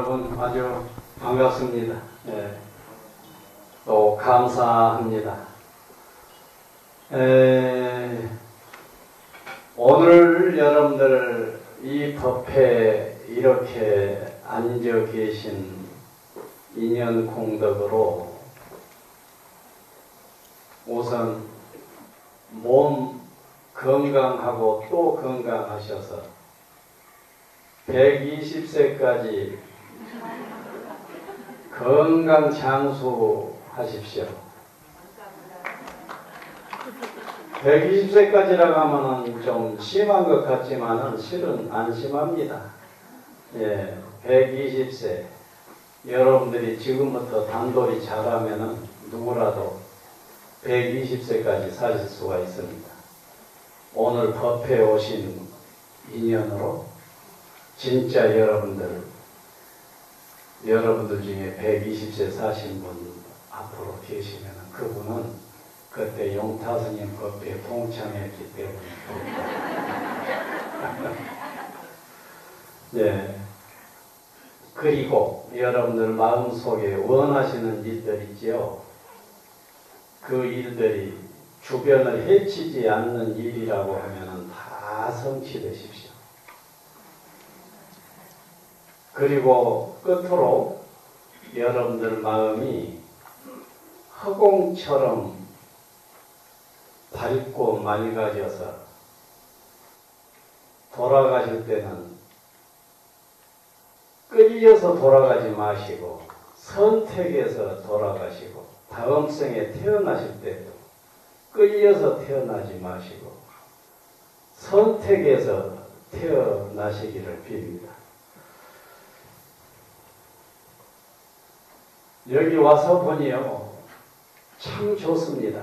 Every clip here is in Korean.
여러분 아주 반갑습니다. 또 감사합니다. 오늘 여러분들 이 법회에 이렇게 앉아 계신 인연 공덕으로 우선 몸 건강하고 또 건강하셔서 120세까지 건강 장수하십시오. 120세까지라고 하면은 좀 심한 것 같지만은 실은 안 심합니다. 120세. 여러분들이 지금부터 단돌이 잘하면은 누구라도 120세까지 사실 수가 있습니다. 오늘 법회에 오신 인연으로 진짜 여러분들 중에 120세 사신 분 앞으로 계시면 그분은 그때 용타스님 법회에 동참했기 때문에 그리고 여러분들 마음속에 원하시는 일들 있지요. 그 일들이 주변을 해치지 않는 일이라고 하면 다 성취되십시오. 그리고 끝으로 여러분들 마음이 허공처럼 밝고 맑아져서 돌아가실 때는 끌려서 돌아가지 마시고 선택해서 돌아가시고 다음 생에 태어나실 때도 끌려서 태어나지 마시고 선택해서 태어나시기를 빕니다. 여기 와서 보니요 참 좋습니다.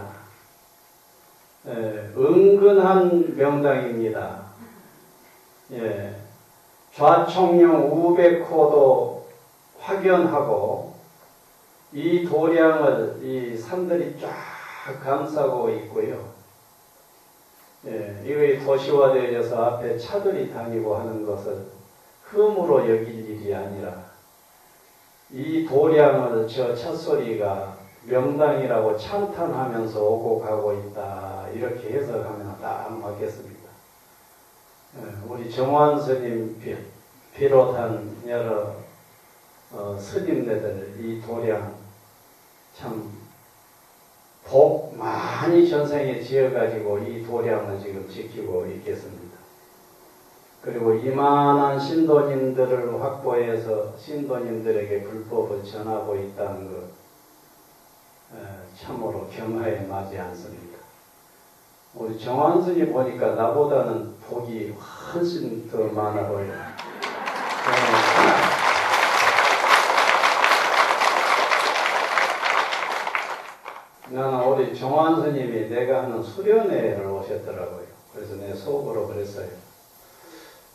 은근한 명당입니다. 좌총령 우백호도 확연하고 이 도량을 이 산들이 쫙 감싸고 있고요. 이거 도시화되어서 앞에 차들이 다니고 하는 것을 흠으로 여길 일이 아니라 이 도량을 저 찻소리가 명당이라고 찬탄하면서 오고 가고 있다 이렇게 해석하면 딱 맞겠습니다. 우리 정환 스님 비롯한 여러 스님네들 이 도량 참 복 많이 전생에 지어가지고 이 도량을 지금 지키고 있겠습니다. 그리고 이만한 신도님들을 확보해서 신도님들에게 불법을 전하고 있다는 것 참으로 겸하에 맞지 않습니다. 우리 정환스님 보니까 나보다는 복이 훨씬 더 많아 보여요. 나는 우리 정환스님이 내가 하는 수련회를 오셨더라고요. 그래서 내 속으로 그랬어요.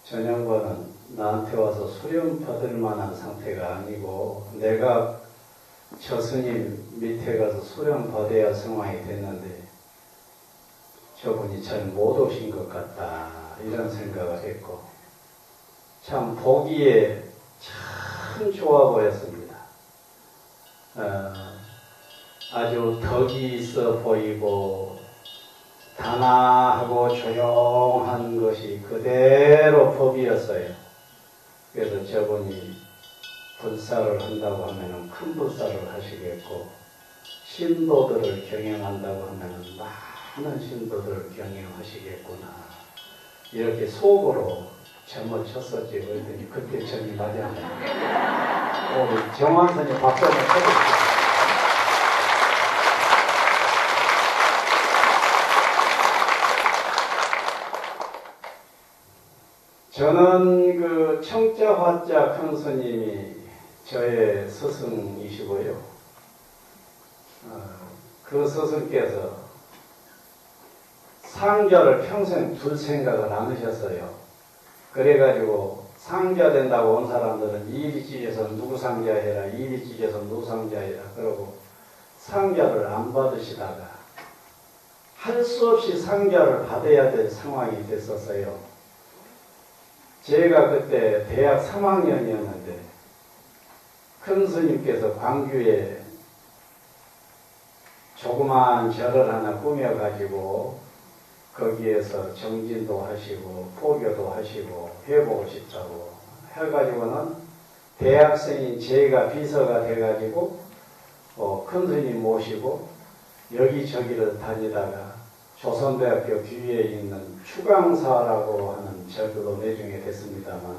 전현권은 나한테 와서 수련 받을 만한 상태가 아니고 내가 저 스님 밑에 가서 수련 받아야 상황이 됐는데 저분이 잘 못 오신 것 같다 이런 생각을 했고 참 보기에 참 좋아 보였습니다. 아주 덕이 있어 보이고 단아하고 조용한 것이 그대로 법이었어요. 그래서 저분이 불사를 한다고 하면 큰 불사를 하시겠고 신도들을 경영한다고 하면 많은 신도들을 경영하시겠구나 이렇게 속으로 점을 쳤었지. 그랬더니 그때 점이 맞았네요. 우리 정환선이 박수 한번 쳐주세요. 저는 그 청자 화자 큰 스님이 저의 스승이시고요. 그 스승께서 상자를 평생 둘 생각을 안 하셨어요. 그래가지고 상자 된다고 온 사람들은 이리 찢어서 누구 상자해라, 이리 찢어서 누구 상자해라 그러고 상자를 안 받으시다가 할 수 없이 상자를 받아야 될 상황이 됐었어요. 제가 그때 대학 3학년이었는데 큰 스님께서 광주에 조그마한 절을 하나 꾸며가지고 거기에서 정진도 하시고 포교도 하시고 해보고 싶다고 해가지고는 대학생인 제가 비서가 돼가지고 큰 스님 모시고 여기저기를 다니다가 조선대학교 뒤에 있는 추강사라고 하는 절도 내중에 됐습니다만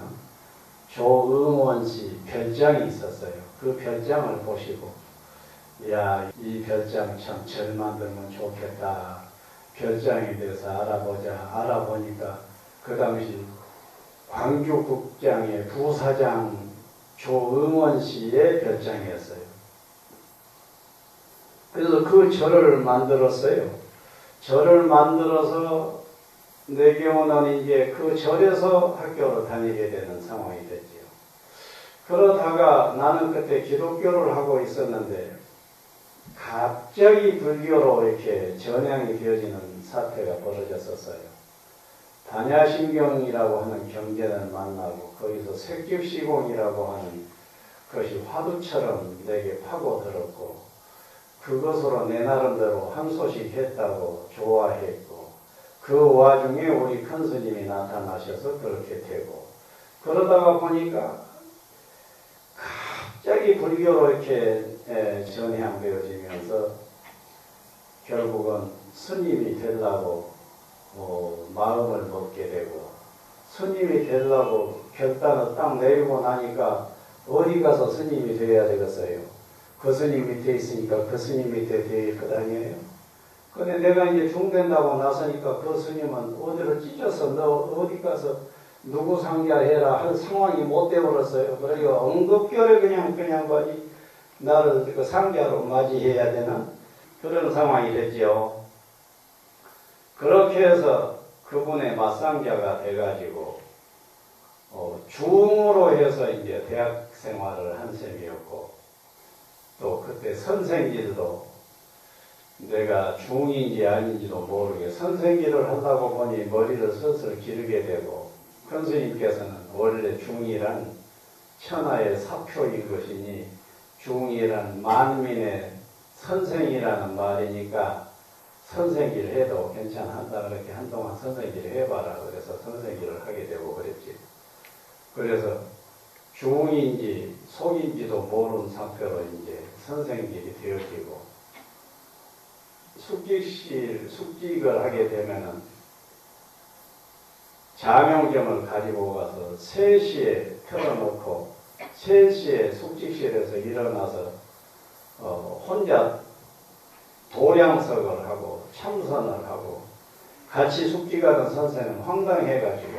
조응원씨 별장이 있었어요. 그 별장을 보시고 야, 이 별장 참 절 만들면 좋겠다. 별장에 대해서 알아보자. 알아보니까 그 당시 광주국장의 부사장 조응원씨의 별장이었어요. 그래서 그 절을 만들었어요. 절을 만들어서 내 경우는 이제 그 절에서 학교를 다니게 되는 상황이 됐지요. 그러다가 나는 그때 기독교를 하고 있었는데 갑자기 불교로 이렇게 전향이 되어지는 사태가 벌어졌었어요. 단야심경이라고 하는 경전을 만나고 거기서 색즉시공이라고 하는 것이 화두처럼 내게 파고들었고 그것으로 내 나름대로 한 소식 했다고 좋아했고 그 와중에 우리 큰 스님이 나타나셔서 그렇게 되고 그러다가 보니까 갑자기 불교로 이렇게 전향되어지면서 결국은 스님이 되려고 마음을 먹게 되고 스님이 되려고 결단을 딱 내리고 나니까 어디 가서 스님이 되어야 되겠어요. 그 스님 밑에 있으니까 그 스님 밑에 되어 있을 거 아니에요. 근데 내가 이제 중된다고 나서니까 그 스님은 어디로 찢어서 너 어디 가서 누구 상자해라 할 상황이 못 되어버렸어요. 그러니까 엉겁결에 그냥 나를 그 상자로 맞이해야 되는 그런 상황이 됐죠. 그렇게 해서 그분의 맞상자가 돼가지고 중으로 해서 이제 대학 생활을 한 셈이었고 또 그때 선생길도 내가 중인지 아닌지도 모르게 선생길을 하다가 보니 머리를 슬슬 기르게 되고 큰 스님께서는 원래 중이란 천하의 사표인 것이니 중이란 만민의 선생이라는 말이니까 선생길 해도 괜찮다 그렇게 한동안 선생길 해봐라 그래서 선생길을 하게 되고 그랬지. 그래서 중인지 속인지도 모르는 상태로 이제 선생길이 되어지고 숙직을 하게 되면은 자명점을 가지고 가서 3시에 펴놓고 3시에 숙직실에서 일어나서 혼자 도량석을 하고 참선을 하고 같이 숙직하던 선생은 황당해가지고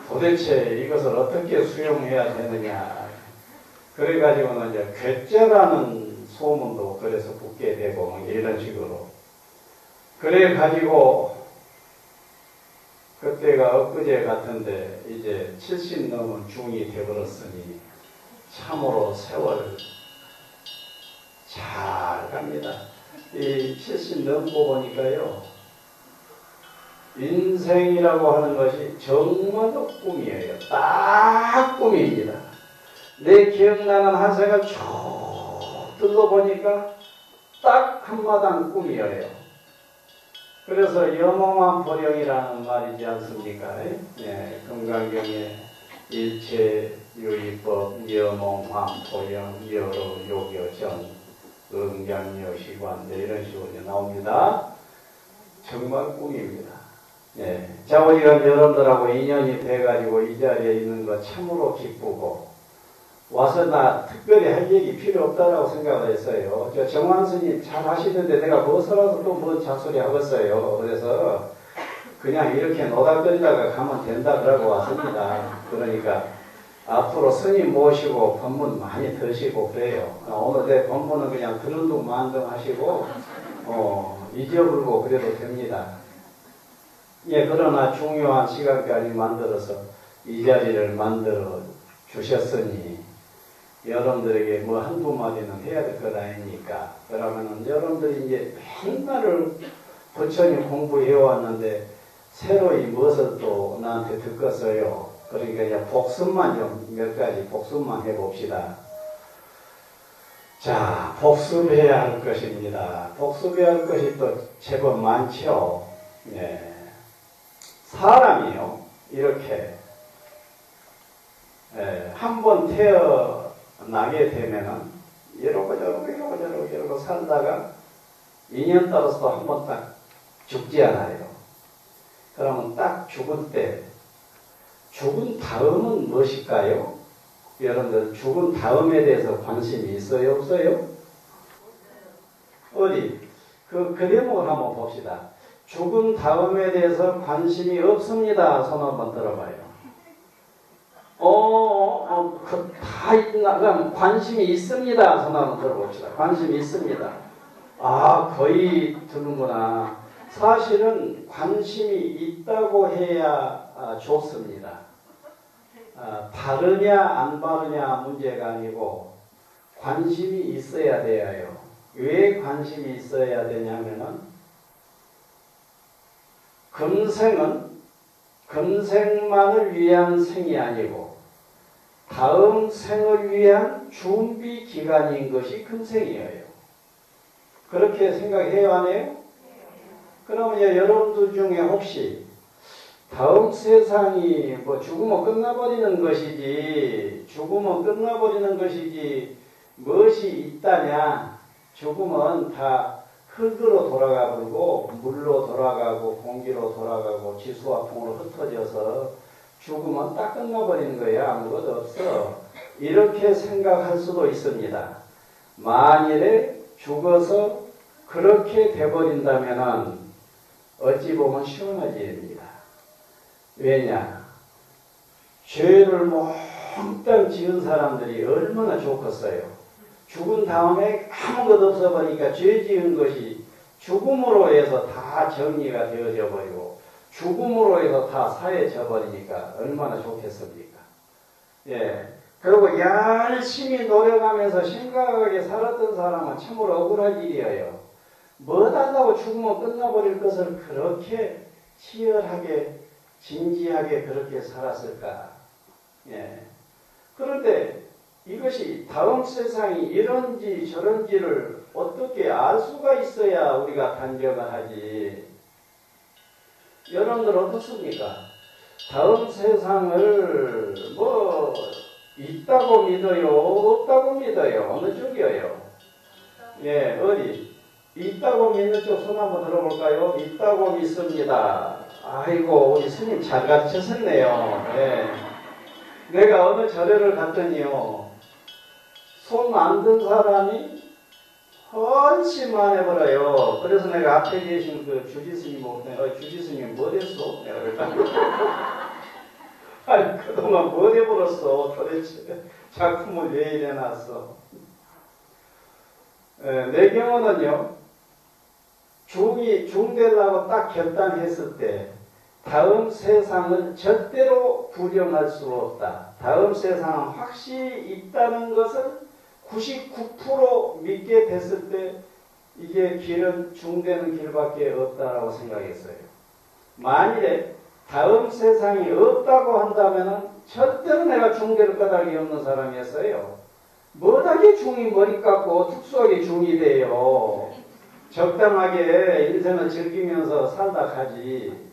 도대체 이것을 어떻게 수용해야 되느냐 그래가지고는 이제 괴짜라는 소문도 그래서 붙게 되고 막 이런 식으로 그래가지고 그때가 엊그제 같은데 이제 70 넘은 중이 되어버렸으니 참으로 세월 잘 갑니다. 이 70 넘고 보니까요 인생이라고 하는 것이 정말로 꿈이에요. 딱 꿈입니다. 내 기억나는 한 생을 쭉 둘러보니까 딱 한마당 꿈이에요. 그래서 여몽환포령이라는 말이지 않습니까? 예, 금강경에 일체유의법 여몽환포령 여로요교전 응장여시관 이런 식으로 나옵니다. 정말 꿈입니다. 예. 자, 우리가 여러분들하고 인연이 돼가지고 이 자리에 있는 거 참으로 기쁘고 와서 나 특별히 할 얘기 필요 없다라고 생각을 했어요. 저 정환 스님 잘 하시는데 내가 뭐 서라서 또 뭔 잡소리 하겠어요. 그래서 그냥 이렇게 노닥거리다가 가면 된다 그러고 왔습니다. 그러니까 앞으로 스님 모시고 법문 많이 드시고 그래요. 오늘 내 법문은 그냥 드는 둥 마는 둥 하시고 잊어버리고 그래도 됩니다. 예, 그러나 중요한 시간까지 만들어서 이 자리를 만들어 주셨으니 여러분들에게 뭐 한두 마디는 해야 될 것 아닙니까? 그러면은 여러분들이 이제 맨날을 부처님 공부해 왔는데 새로이 무엇을 또 나한테 듣겠어요? 그러니까 이제 복습만 좀 몇 가지 복습만 해봅시다. 자, 복습해야 할 것입니다. 복습해야 할 것이 또 제법 많죠. 네. 사람이요, 이렇게 한번 태어나게 되면은 이러고 살다가 인연 따라서도 한번 딱 죽지 않아요. 그러면 딱 죽을 때 죽은 다음은 무엇일까요? 여러분들 죽은 다음에 대해서 관심이 있어요, 없어요? 어디? 그 대목을 한번 봅시다. 죽은 다음에 대해서 관심이 없습니다. 손 한번 들어봐요. 다 있나? 관심이 있습니다. 손 한번 들어봅시다. 관심이 있습니다. 아, 거의 드는구나. 사실은 관심이 있다고 해야 좋습니다. 바르냐 안 바르냐 문제가 아니고 관심이 있어야 돼요. 왜 관심이 있어야 되냐면은 금생만을 위한 생이 아니고 다음 생을 위한 준비 기간인 것이 금생이에요. 그렇게 생각해요, 안 해요? 그러면 여러분들 중에 혹시 다음 세상이 뭐 죽으면 끝나버리는 것이지 무엇이 있다냐? 죽으면 다 흙으로 돌아가 버리고 물로 돌아가고 공기로 돌아가고 지수와 풍으로 흩어져서 죽으면 딱 끝나버리는 거야. 아무것도 없어. 이렇게 생각할 수도 있습니다. 만일에 죽어서 그렇게 돼버린다면은 어찌 보면 시원하지 됩니다. 왜냐? 죄를 몽땅 지은 사람들이 얼마나 좋겠어요. 죽은 다음에 아무것도 없어버리니까 죄 지은 것이 죽음으로 해서 다 정리가 되어져 버리고 죽음으로 해서 다 사해져 버리니까 얼마나 좋겠습니까? 예. 그리고 열심히 노력하면서 심각하게 살았던 사람은 참으로 억울할 일이에요. 뭐 달라고 죽으면 끝나버릴 것을 그렇게 치열하게 진지하게 그렇게 살았을까? 예. 그런데 이것이 다음 세상이 이런지 저런지를 어떻게 알 수가 있어야 우리가 단정을 하지. 여러분들 어떻습니까? 다음 세상을 뭐 있다고 믿어요? 없다고 믿어요? 어느 쪽이에요? 예, 어디? 있다고 믿는 쪽 손 한번 들어볼까요? 있다고 믿습니다. 아이고, 우리 스님 잘 가르쳤었네요. 예. 내가 어느 절에를 갔더니요, 손 안 든 사람이 훨씬 많아버려요. 그래서 내가 앞에 계신 그 주지스님 보고, 주지스님 뭐 됐어? 내가 그랬더니, 아니, 그동안 뭐 돼버렸어? 도대체 작품을 왜 이래 놨어? 내 경우는요, 중되려고 딱 결단했을 때, 다음 세상은 절대로 부정할 수 없다. 다음 세상은 확실히 있다는 것을 99% 믿게 됐을 때 이게 길은 중되는 길밖에 없다라고 생각했어요. 만일에 다음 세상이 없다고 한다면 절대로 내가 중될 까닭이 없는 사람이었어요. 뭐하게 중이 머리 깎고 특수하게 중이 돼요. 적당하게 인생을 즐기면서 살다 가지.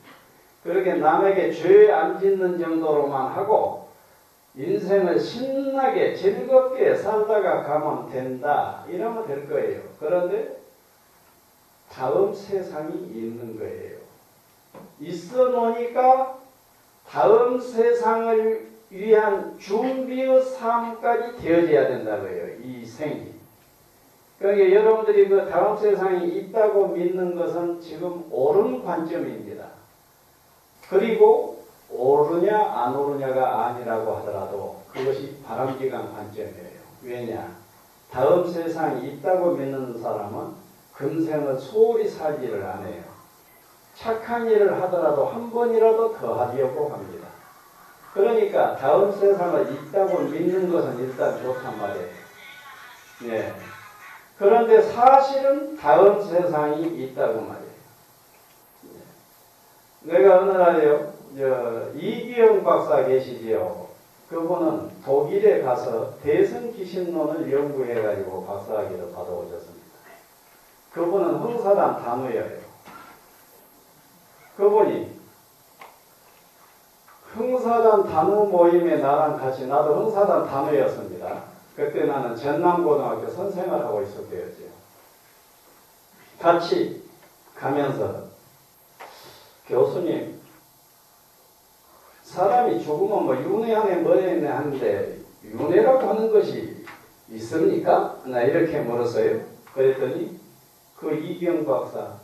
그렇게 남에게 죄 안 짓는 정도로만 하고 인생을 신나게 즐겁게 살다가 가면 된다. 이러면 될 거예요. 그런데 다음 세상이 있는 거예요. 있어 놓으니까 다음 세상을 위한 준비의 삶까지 되어져야 된다고요. 이 생이. 그러니까 여러분들이 그 다음 세상이 있다고 믿는 것은 지금 옳은 관점입니다. 그리고 오르냐 안 오르냐가 아니라고 하더라도 그것이 바람직한 관점이에요. 왜냐? 다음 세상이 있다고 믿는 사람은 금생을 소홀히 살지를 않아요. 착한 일을 하더라도 한 번이라도 더 하려고 합니다. 그러니까 다음 세상을 있다고 믿는 것은 일단 좋단 말이에요. 네. 그런데 사실은 다음 세상이 있다고 말이에요. 내가 어느 날에요, 이기영 박사 계시지요. 그분은 독일에 가서 대승기신론을 연구해가지고 박사학위를 받아오셨습니다. 그분은 흥사단 단우예요. 그분이 흥사단 단우 모임에 나랑 같이, 나도 흥사단 단우였습니다. 그때 나는 전남고등학교 선생을 하고 있을 때였죠. 같이 가면서 교수님, 사람이 죽으면 뭐 윤회하네 뭐했네 하는데 윤회라고 하는 것이 있습니까? 나 이렇게 물었어요. 그랬더니 그 이경 박사,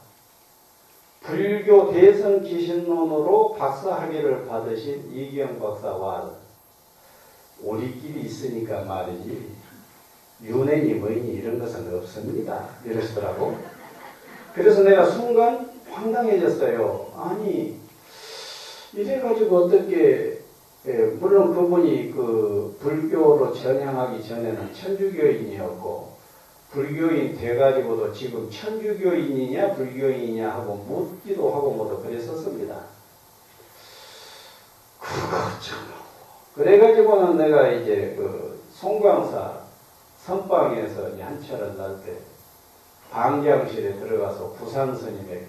불교 대승기신론으로 박사학위를 받으신 이경 박사와 우리끼리 있으니까 말이지 윤회니 뭐니 이런 것은 없습니다. 이러시더라고. 그래서 내가 순간 황당해졌어요. 아니 이래가지고 어떻게, 물론 그분이 그 불교로 전향하기 전에는 천주교인이었고 불교인 돼가지고도 지금 천주교인이냐 불교인이냐 하고 묻기도 하고 뭐도 그랬었습니다. 그래가지고는 내가 이제 그 송광사 선방에서 이제 한철을 날 때 방장실에 들어가서 부산 스님에게,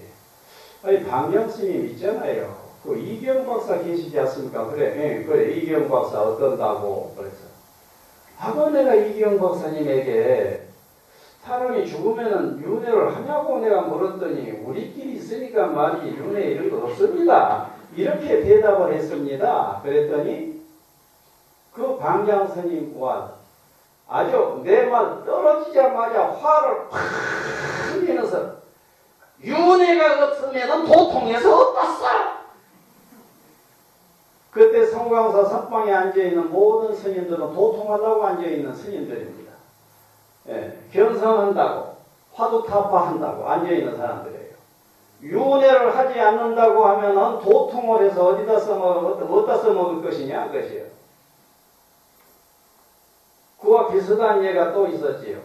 아니 방장 스님 있잖아요. 그 이경 박사 계시지 않습니까? 그래, 그래 이경 박사 어떤다고 그래서. 하고 내가 이경 박사님에게 사람이 죽으면은 윤회를 하냐고 내가 물었더니 우리끼리 있으니까 말이 윤회 이런 거 없습니다. 이렇게 대답을 했습니다. 그랬더니 그 방장 스님과 아주 내 말 떨어지자마자 화를 팍 흘리면서 윤회가 없으면 도통해서 어떻소? 그때 성광사 선방에 앉아있는 모든 스님들은 도통하려고 앉아있는 스님들입니다. 예, 견성한다고 화두타파한다고 앉아있는 사람들이에요. 윤회를 하지 않는다고 하면은 도통을 해서 어디다 써먹을 것이냐 그것이에요. 그와 비슷한 예가 또 있었지요.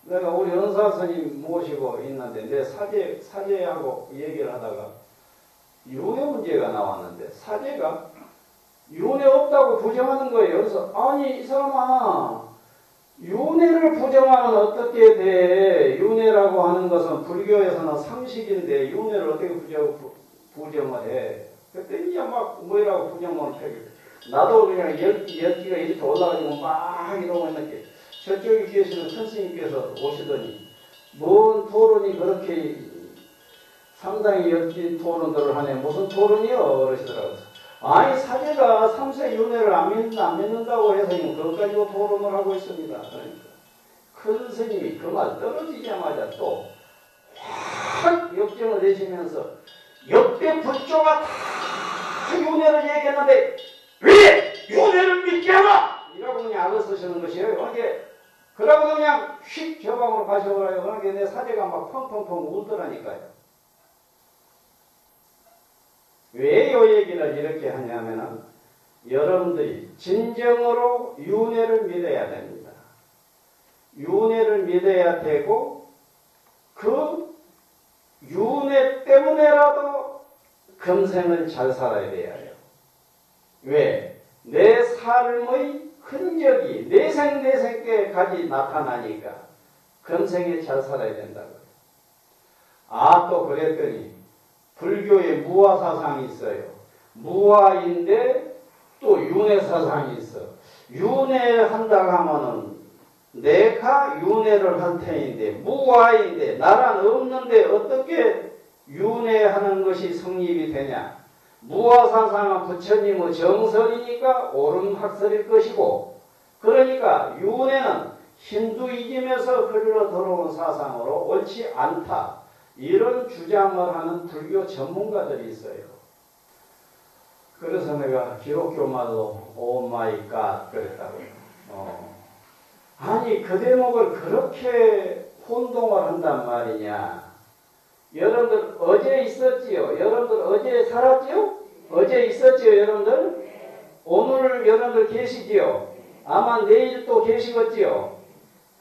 내가 우리 은사 스님 모시고 있는데 내 사제하고 얘기를 하다가 윤회 문제가 나왔는데 사제가 윤회 없다고 부정하는 거예요. 그래서 아니 이 사람아, 윤회를 부정하면 어떻게 돼? 윤회라고 하는 것은 불교에서는 상식인데 윤회를 어떻게 부정을 해? 그랬더니 막 뭐라고 부정을 해. 나도 그냥 열기가 이렇게 올라가지고 막 이러고 있는데 저쪽에 계시는 큰 스님께서 오시더니 뭔 토론이 그렇게 상당히 열띤 토론들을 하네. 무슨 토론이요? 그러시더라고요. 아니 사제가 삼세 윤회를 안 믿는다고 해서 그것 가지고 토론을 하고 있습니다. 그러니까 큰 스님이 그 말 떨어지자마자 또 확 역정을 내시면서 옆에 불조가 다 윤회를 얘기했는데 왜 윤회를 믿지 않아? 이라고 그냥 악을 쓰시는 것이에요. 그러게 그러고 그냥 휙 저방으로 가셔버려요. 그러게 내 사제가 막 펑펑펑 울더라니까요. 왜 이 얘기를 이렇게 하냐면은 여러분들이 진정으로 윤회를 믿어야 됩니다. 윤회를 믿어야 되고 그 윤회 때문에라도 금생을 잘 살아야 돼요. 왜? 내 삶의 흔적이 내생내생께까지 나타나니까 금생에 잘 살아야 된다고요. 아, 또 그랬더니 불교에 무화 사상이 있어요. 무화인데 또 윤회 사상이 있어. 윤회한다고 하면은 내가 윤회를 할 테인데 무화인데 나란 없는데 어떻게 윤회하는 것이 성립이 되냐? 무화 사상은 부처님의 정설이니까 옳은 학설일 것이고, 그러니까 윤회는 힌두이즘에서 흘러 들어온 사상으로 옳지 않다. 이런 주장을 하는 불교 전문가들이 있어요. 그래서 내가 기독교 말로 오 마이 갓 그랬다고요. 아니 그 대목을 그렇게 혼동을 한단 말이냐. 여러분들 어제 있었지요? 여러분들 어제 살았지요? 어제 있었지요 여러분들? 오늘 여러분들 계시지요? 아마 내일 또 계시겠지요?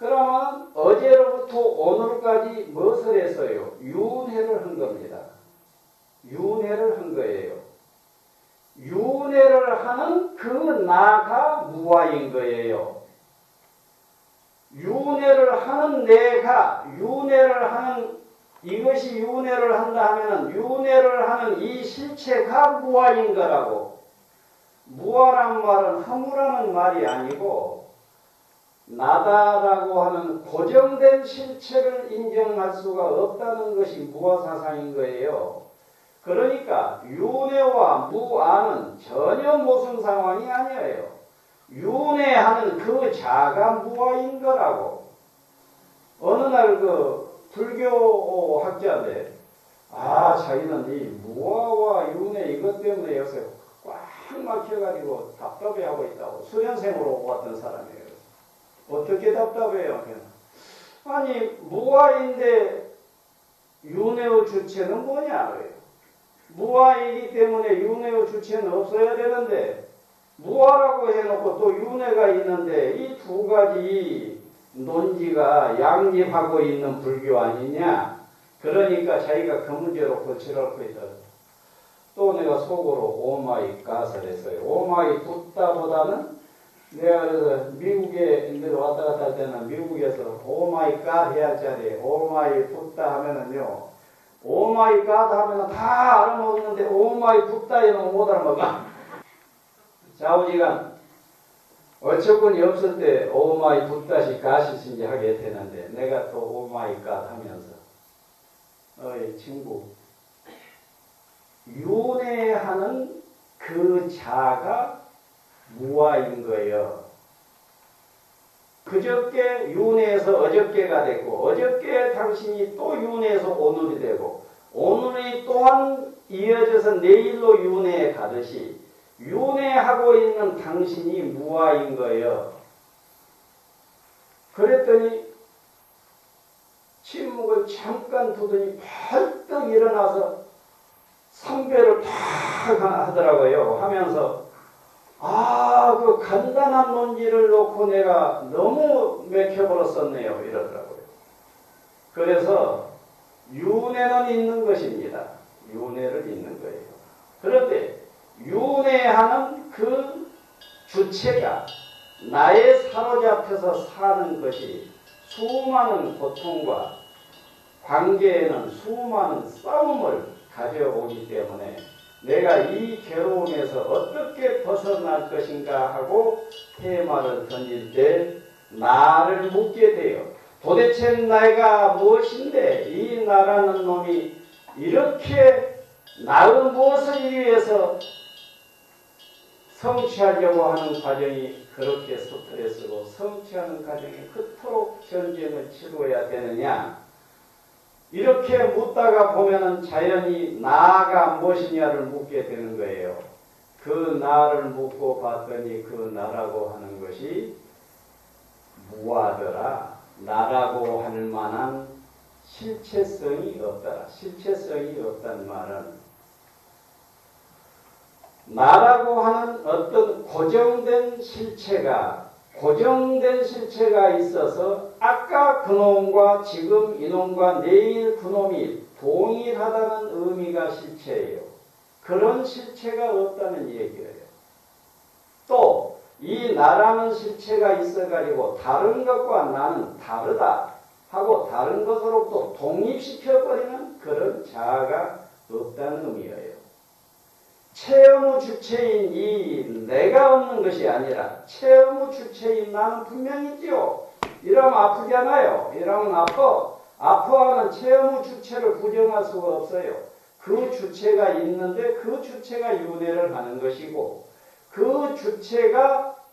그러면 어제로부터 오늘까지 무엇을 했어요? 윤회를 한 겁니다. 윤회를 한 거예요. 윤회를 하는 그 나가 무아인 거예요. 윤회를 하는 내가, 윤회를 하는, 이것이 윤회를 한다 하면은 윤회를 하는 이 실체가 무아인 거라고. 무아란 말은 허무라는 말이 아니고 나다라고 하는 고정된 실체를 인정할 수가 없다는 것이 무아사상인 거예요. 그러니까 윤회와 무아는 전혀 무슨 상황이 아니에요. 윤회하는 그 자가 무아인 거라고. 어느 날 그 불교 학자인데 자기는 이 무아와 윤회 이것 때문에 요새 꽉 막혀가지고 답답해하고 있다고. 수련생으로 왔던 사람이에요. 어떻게 답답해요? 아니 무아인데 윤회의 주체는 뭐냐? 무아이기 때문에 윤회의 주체는 없어야 되는데 무아라고 해놓고 또 윤회가 있는데 이 두 가지 논지가 양립하고 있는 불교 아니냐? 그러니까 자기가 그 문제로 거칠하고 있다. 또 내가 속으로 오마이 갓을 했어요. 오마이 붓다보다는 내가 그래서 미국에 왔다 갔다 할 때는 미국에서 오마이 갓 해야 할 자리에 오마이 붓다 하면은요. 오마이 갓 하면은 다 알아먹는데 오마이 붓다에는 못 알아먹어. 좌우지간 어처구니 없을 때 오마이 붓다시 가시신지 하게 되는데 내가 또 오마이 갓 하면서 어이 친구 윤회하는 그 자가 무아인 거예요. 그저께 윤회에서 어저께가 됐고 어저께 당신이 또 윤회에서 오늘이 되고 오늘이 또한 이어져서 내일로 윤회에 가듯이 윤회하고 있는 당신이 무아인 거예요. 그랬더니 침묵을 잠깐 두더니 벌떡 일어나서 상배를 탁 하더라고요. 하면서 그 간단한 논지를 놓고 내가 너무 맥혀버렸었네요. 이러더라고요. 그래서 윤회는 있는 것입니다. 윤회를 있는 거예요. 그런데 윤회하는 그 주체가 나에 사로잡혀서 사는 것이 수많은 고통과 관계에는 수많은 싸움을 가져오기 때문에 내가 이 괴로움에서 어떻게 벗어날 것인가 하고 테마를 던질 때 나를 묻게 돼요. 도대체 내가 무엇인데 이 나라는 놈이 이렇게 나의 무엇을 위해서 성취하려고 하는 과정이 그렇게 스트레스고 성취하는 과정이 그토록 전쟁을 치루어야 되느냐. 이렇게 묻다가 보면은 자연히 나가 무엇이냐를 묻게 되는 거예요. 그 나를 묻고 봤더니 그 나라고 하는 것이 무하더라. 나라고 할 만한 실체성이 없더라. 실체성이 없다는 말은 나라고 하는 어떤 고정된 실체가 있어서 아까 그놈과 지금 이놈과 내일 그놈이 동일하다는 의미가 실체예요. 그런 실체가 없다는 얘기예요. 또 이 나라는 실체가 있어가지고 다른 것과 나는 다르다 하고 다른 것으로부터 독립시켜버리는 그런 자아가 없다는 의미예요. 체험의 주체인 이 내가 없는 것이 아니라 체험의 주체인 나는 분명히 있지요. 이러면 아프잖아요. 이러면 아파. 아파하는 체험의 주체를 부정할 수가 없어요. 그 주체가 있는데 그 주체가 윤회를 하는 것이고 그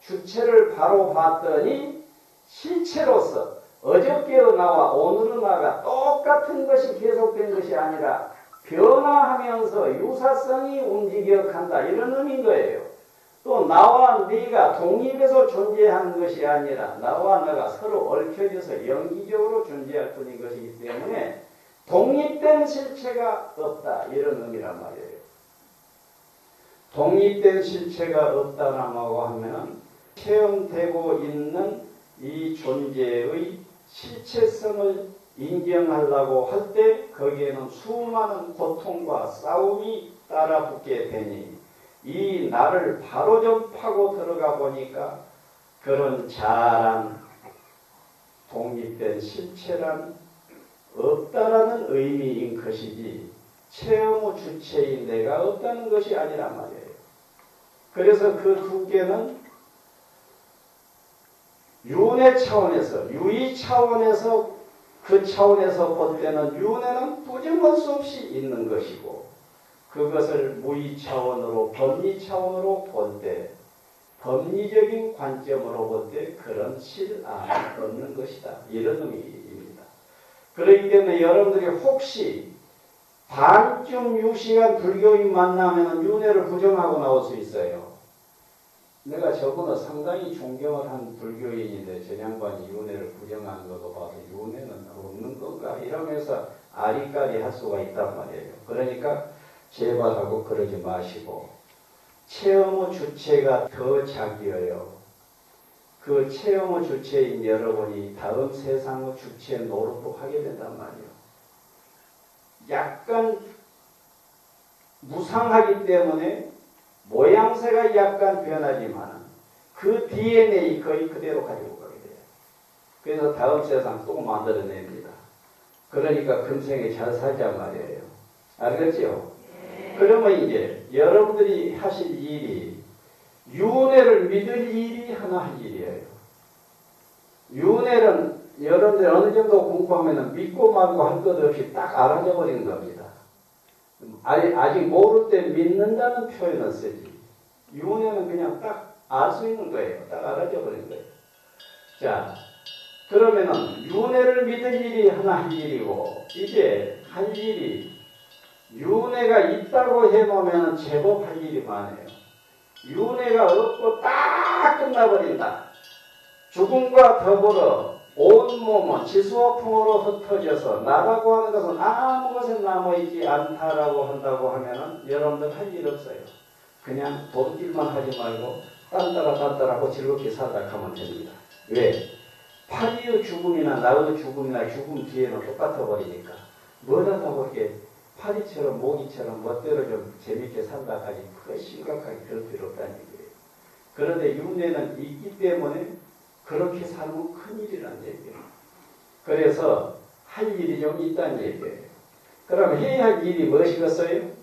주체를 바로 봤더니 실체로서 어저께의 나와 오늘의 나가 똑같은 것이 계속된 것이 아니라 변화하면서 유사성이 움직여간다 이런 의미인 거예요. 또 나와 네가 독립해서 존재하는 것이 아니라 나와 너가 서로 얽혀져서 연기적으로 존재할 뿐인 것이기 때문에 독립된 실체가 없다 이런 의미란 말이에요. 독립된 실체가 없다라고 하면은 체험되고 있는 이 존재의 실체성을 인정하려고 할 때 거기에는 수많은 고통과 싸움이 따라붙게 되니 이 나를 바로 좀 파고 들어가 보니까 그런 자아란 독립된 실체란 없다라는 의미인 것이지 체험의 주체인 내가 없다는 것이 아니란 말이에요. 그래서 그 두 개는 윤회 차원에서 유의 차원에서 그 차원에서 볼 때는 윤회는 부정할 수 없이 있는 것이고 그것을 무의 차원으로 법리 차원으로 볼 때 법리적인 관점으로 볼 때 그런 실안이 없는 것이다 이런 의미입니다. 그렇기 때문에 여러분들이 혹시 반쯤 유시간 불교인 만나면 윤회를 부정하고 나올 수 있어요. 내가 저분은 상당히 존경을 한 불교인인데 저 양반이 윤회를 부정하는 것도 봐서 윤회는 없는 건가 이러면서 아리까리 할 수가 있단 말이에요. 그러니까 제발하고 그러지 마시고 체험의 주체가 더 자기여요. 그 체험의 주체인 여러분이 다음 세상의 주체 노릇도 하게 된단 말이에요. 약간 무상하기 때문에 모양새가 약간 변하지만 그 DNA 거의 그대로 가지고 가게 돼요. 그래서 다음 세상 또 만들어냅니다. 그러니까 금생에 잘 살자 말이에요. 알겠죠? 그러면 이제 여러분들이 하실 일이 윤회를 믿을 일이 하나 할 일이에요. 윤회는 여러분들이 어느 정도 공부하면 믿고 말고 할 것 없이 딱 알아져 버리는 겁니다. 아직 모를 때 믿는다는 표현을 쓰지. 윤회는 그냥 딱 알 수 있는 거예요. 딱 알아져 버리는 거예요. 자, 그러면은 윤회를 믿을 일이 하나 할 일이고 이제 할 일이 윤회가 있다고 해놓으면 제법 할 일이 많아요. 윤회가 없고 딱 끝나버린다. 죽음과 더불어 온몸은 지수와풍으로 흩어져서 나라고 하는 것은 아무것에 남아있지 않다라고 한다고 하면은 여러분들 할 일 없어요. 그냥 도둑질만 하지 말고 딴따라하고 즐겁게 살다 가면 됩니다. 왜? 파리의 죽음이나 나의 죽음이나 죽음 뒤에는 똑같아 버리니까 뭐라고 이렇게 파리처럼 모기처럼 멋대로 좀 재밌게 살다 가지 그거 심각하게 그럴 필요 없다는 얘기예요. 그런데 윤회는 있기 때문에 그렇게 살면 큰일이라는 얘기예요. 그래서 할 일이 좀 있다는 얘기예요. 그럼 해야 할 일이 무엇이겠어요?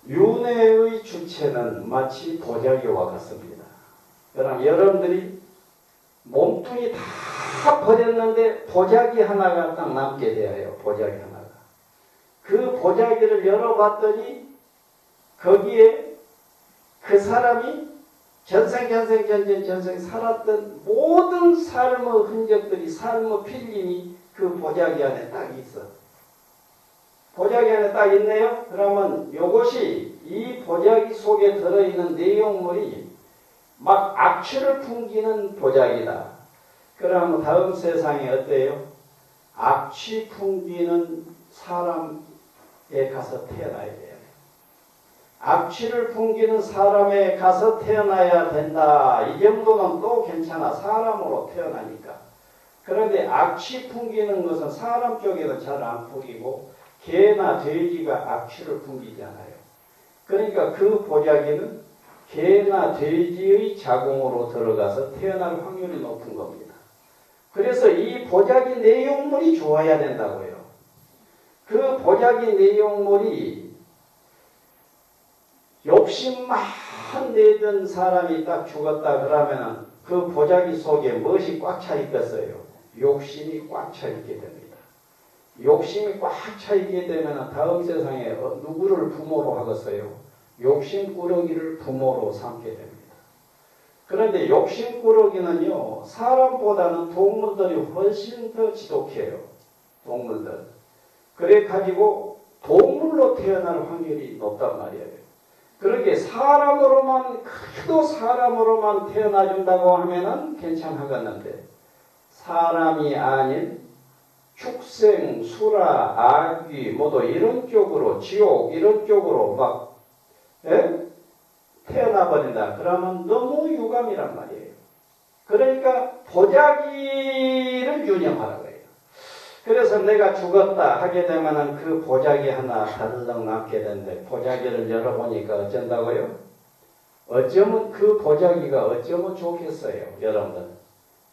윤회의 주체는 마치 보자기와 같습니다. 그럼 여러분들이 몸뚱이 다 버렸는데 보자기 하나가 딱 남게 돼요. 보자기 하나가. 그 보자기를 열어봤더니 거기에 그 사람이 전생 살았던 모든 삶의 흔적들이 삶의 필름이 그 보자기 안에 딱 있어. 보자기 안에 딱 있네요. 그러면 이것이 이 보자기 속에 들어있는 내용물이 막 악취를 풍기는 보자기다. 그러면 다음 세상에 어때요? 악취 풍기는 사람에 가서 태어나야 돼요. 악취를 풍기는 사람에 가서 태어나야 된다. 이 정도는 또 괜찮아. 사람으로 태어나니까. 그런데 악취 풍기는 것은 사람 쪽에는 잘 안 풍기고 개나 돼지가 악취를 풍기잖아요. 그러니까 그 보자기는 개나 돼지의 자궁으로 들어가서 태어날 확률이 높은 겁니다. 그래서 이 보자기 내용물이 좋아야 된다고요. 그 보자기 내용물이 욕심만 내던 사람이 딱 죽었다 그러면 그 보자기 속에 무엇이 꽉 차 있겠어요? 욕심이 꽉 차 있게 됩니다. 욕심이 꽉 차 있게 되면 다음 세상에 누구를 부모로 하겠어요? 욕심꾸러기를 부모로 삼게 됩니다. 그런데 욕심꾸러기는요, 사람보다는 동물들이 훨씬 더 지독해요. 동물들. 그래 가지고 동물로 태어날 확률이 높단 말이에요. 그렇게 사람으로만 그래도 사람으로만 태어나준다고 하면은 괜찮하겠는데 사람이 아닌 축생, 수라, 아귀 모두 이런 쪽으로 지옥 이런 쪽으로 막 태어나버린다. 그러면 너무 유감이란 말이에요. 그러니까 보자기를 유념하라고 해요. 그래서 내가 죽었다 하게 되면은 그 보자기 하나 달랑 남게 되는데 보자기를 열어보니까 어쩐다고요? 어쩌면 그 보자기가 어쩌면 좋겠어요. 여러분들.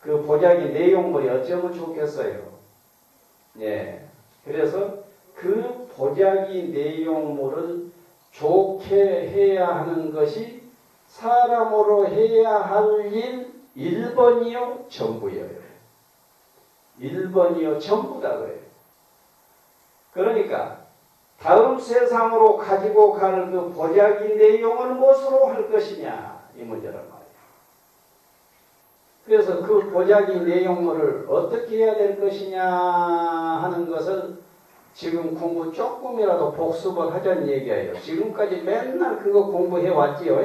그 보자기 내용물이 어쩌면 좋겠어요. 예. 그래서 그 보자기 내용물을 좋게 해야 하는 것이 사람으로 해야 할 일 1번이요 전부예요. 1번이요 전부다 그래요. 그러니까 다음 세상으로 가지고 갈 그 보자기 내용을 무엇으로 할 것이냐 이 문제란 말이에요. 그래서 그 보자기 내용물을 어떻게 해야 될 것이냐 하는 것을 지금 공부 조금이라도 복습을 하자는 얘기예요. 지금까지 맨날 그거 공부해 왔지요.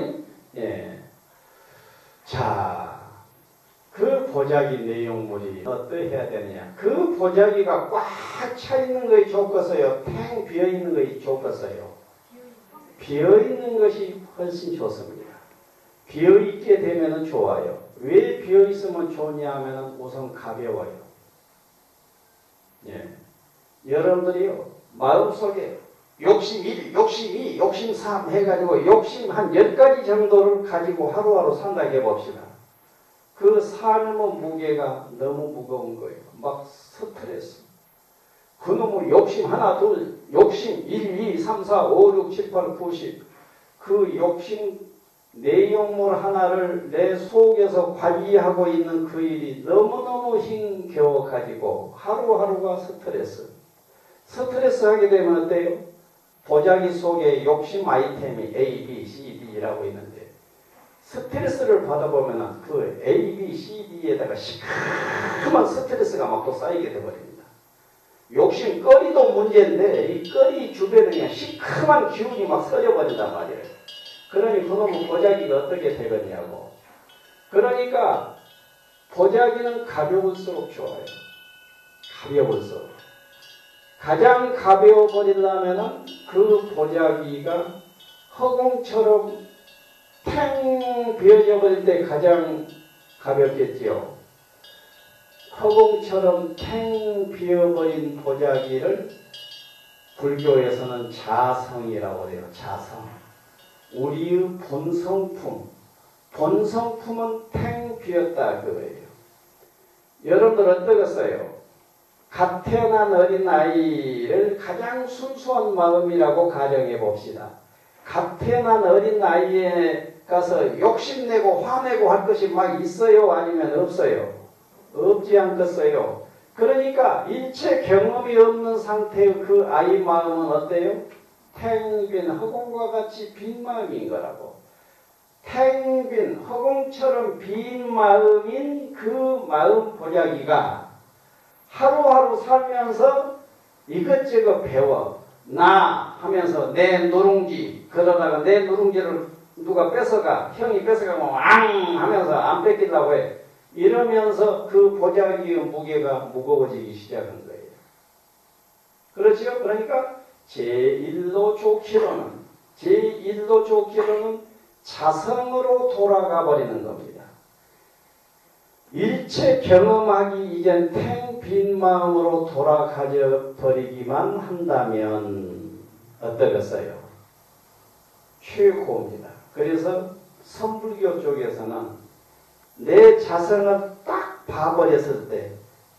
예. 자, 그 보자기 내용물이 어떠해야 되느냐. 그 보자기가 꽉 차 있는 것이 좋겠어요. 탱 비어 있는 것이 좋겠어요. 비어 있는 것이 훨씬 좋습니다. 비어 있게 되면 좋아요. 왜 비어 있으면 좋냐 하면 우선 가벼워요. 예. 여러분들이요, 마음속에 욕심 1, 욕심 2, 욕심 3 해가지고 욕심 한 10가지 정도를 가지고 하루하루 산다 해봅시다. 그 삶의 무게가 너무 무거운 거예요. 막 스트레스. 그놈의 욕심 하나, 둘, 욕심 1, 2, 3, 4, 5, 6, 7, 8, 9, 10. 그 욕심 내용물 하나를 내 속에서 관리하고 있는 그 일이 너무너무 힘겨워가지고 하루하루가 스트레스. 스트레스 하게 되면 어때요? 보자기 속에 욕심 아이템이 A, B, C, D라고 있는데 스트레스를 받아보면 그 A, B, C, D에다가 시큼한 스트레스가 막 또 쌓이게 되어버립니다. 욕심 거리도 문제인데 이 거리 주변에 그냥 시큼한 기운이 막 서려버린단 말이에요. 그러니 그놈의 보자기가 어떻게 되겠냐고. 그러니까 보자기는 가벼울수록 좋아요. 가벼울수록. 가장 가벼워 버리려면 그 보자기가 허공처럼 탱 비어져 버릴 때 가장 가볍겠지요. 허공처럼 탱 비어버린 보자기를 불교에서는 자성이라고 해요. 자성. 우리의 본성품. 본성품은 탱 비었다 그거예요. 여러분들 어떠겠어요? 갓 태어난 어린아이를 가장 순수한 마음이라고 가정해 봅시다. 갓 태어난 어린아이에 가서 욕심내고 화내고 할 것이 막 있어요? 아니면 없어요? 없지 않겠어요? 그러니까 일체 경험이 없는 상태의 그 아이 마음은 어때요? 탱빈 허공과 같이 빈 마음인 거라고. 탱빈 허공처럼 빈 마음인 그 마음 보자기가 하루하루 살면서 이것저것 배워. 나 하면서 내 누룽지. 그러다가 내 누룽지를 누가 뺏어가. 형이 뺏어가면 앙 하면서 안 뺏기려고 해. 이러면서 그 보자기의 무게가 무거워지기 시작한 거예요. 그렇죠? 그러니까 제1로 좋기로는 자성으로 돌아가 버리는 겁니다. 일체 경험하기 이전 탱 빈 마음으로 돌아가져 버리기만 한다면 어떠겠어요? 최고입니다. 그래서 선불교 쪽에서는 내 자성을 딱 봐버렸을 때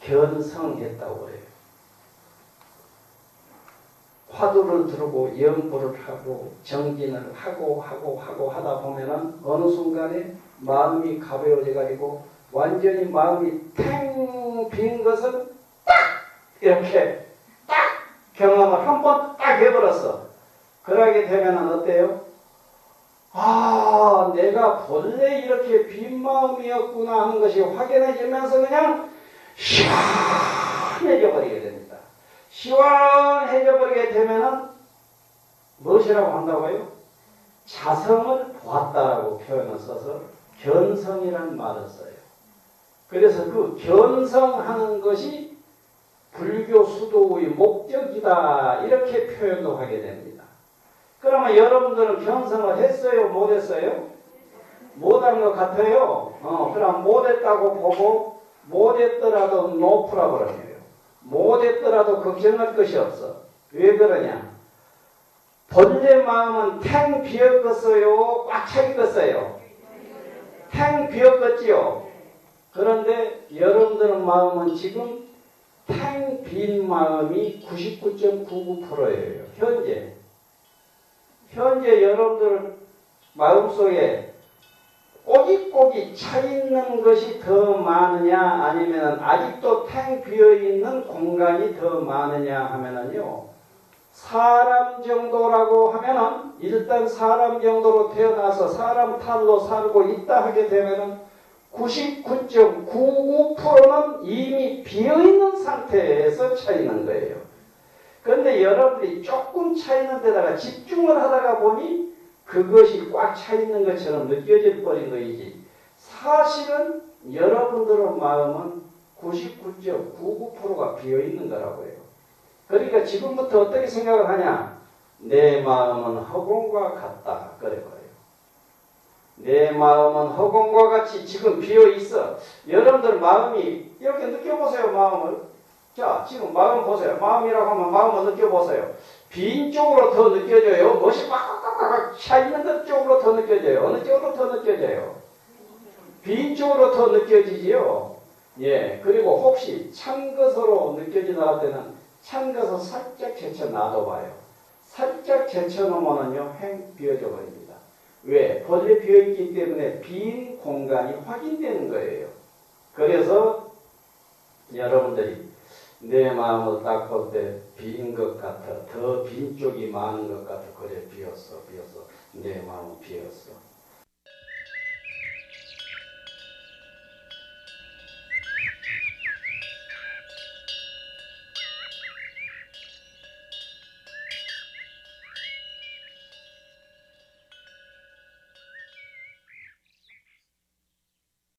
견성했다고 해요. 화두를 들고 연구를 하고 정진을 하고 하다 보면은 어느 순간에 마음이 가벼워져 가지고 완전히 마음이 탱 빈 것을 딱 이렇게 딱 경험을 한 번 딱 해버렸어. 그러게 되면은 어때요? 아, 내가 본래 이렇게 빈 마음이었구나 하는 것이 확연해지면서 그냥 시원해져 버리게 됩니다. 시원해져 버리게 되면은 무엇이라고 한다고요? 자성을 보았다라고 표현을 써서 견성이라는 말을 써요. 그래서 그 견성하는 것이 불교 수도의 목적이다 이렇게 표현도 하게 됩니다. 그러면 여러분들은 견성을 했어요? 못했어요? 못한 것 같아요. 그럼 못했다고 보고 못했더라도 노프라고 그러네요. 못했더라도 걱정할 것이 없어. 왜 그러냐? 본래 마음은 탱 비었겠어요? 꽉 차 있겠어요? 탱 비었겠지요? 그런데 여러분들 마음은 지금 탱 빈 마음이 99.99%예요. 현재 여러분들 마음속에 꼬깃꼬깃 차 있는 것이 더 많으냐 아니면 아직도 탱 비어있는 공간이 더 많으냐 하면은요, 사람 정도라고 하면은 일단 사람 정도로 태어나서 사람 탈로 살고 있다 하게 되면은 99.99%는 이미 비어있는 상태에서 차 있는 거예요. 그런데 여러분들이 조금 차 있는 데다가 집중을 하다가 보니 그것이 꽉 차 있는 것처럼 느껴져 버린 거이지, 사실은 여러분들의 마음은 99.99%가 비어있는 거라고요. 그러니까 지금부터 어떻게 생각을 하냐? 내 마음은 허공과 같다. 그래 거예요. 내 마음은 허공과 같이 지금 비어있어. 여러분들 마음이 이렇게 느껴보세요. 마음을. 자, 지금 마음 보세요. 마음이라고 하면 마음을 느껴보세요. 빈 쪽으로 더 느껴져요? 멋이 꽉꽉꽉꽉 차 있는 것 쪽으로 더 느껴져요? 어느 쪽으로 더 느껴져요? 빈 쪽으로 더 느껴지지요? 예. 그리고 혹시 찬 것으로 느껴지다 할 때는 찬 것을 살짝 제쳐 놔둬봐요. 살짝 제쳐놓으면요, 횡 비어져 버립니다. 왜? 본래 비어있기 때문에 빈 공간이 확인되는 거예요. 그래서 여러분들이 내 마음을 딱 볼 때 빈 것 같아. 더 빈 쪽이 많은 것 같아. 그래, 비었어. 내 마음은 비어